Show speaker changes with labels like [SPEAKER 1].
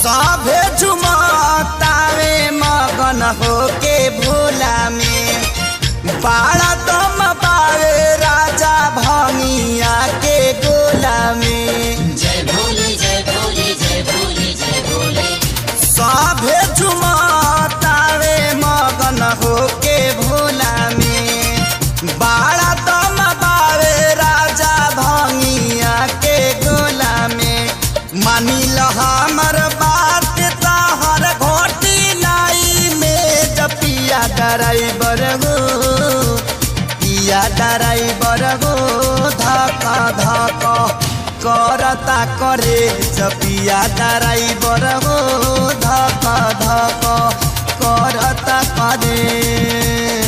[SPEAKER 1] सभे झुमतावे मगन होके भोला में बाड़ा दम पावे राजा भंगिया के गोला में।
[SPEAKER 2] जय भोले जय भोले जय भोले जय भोले।
[SPEAKER 1] सभे झुमतावे मगन होके भोला में बाड़ा दम पावे राजा भंगिया के गोला में। मानिल हमर बात ताहर घोटी लाई में जपिया ड्राइवर गो पिया ड्राइवर गो धक धक करता करे जपिया ड्राइवर गो धक धक करता करे।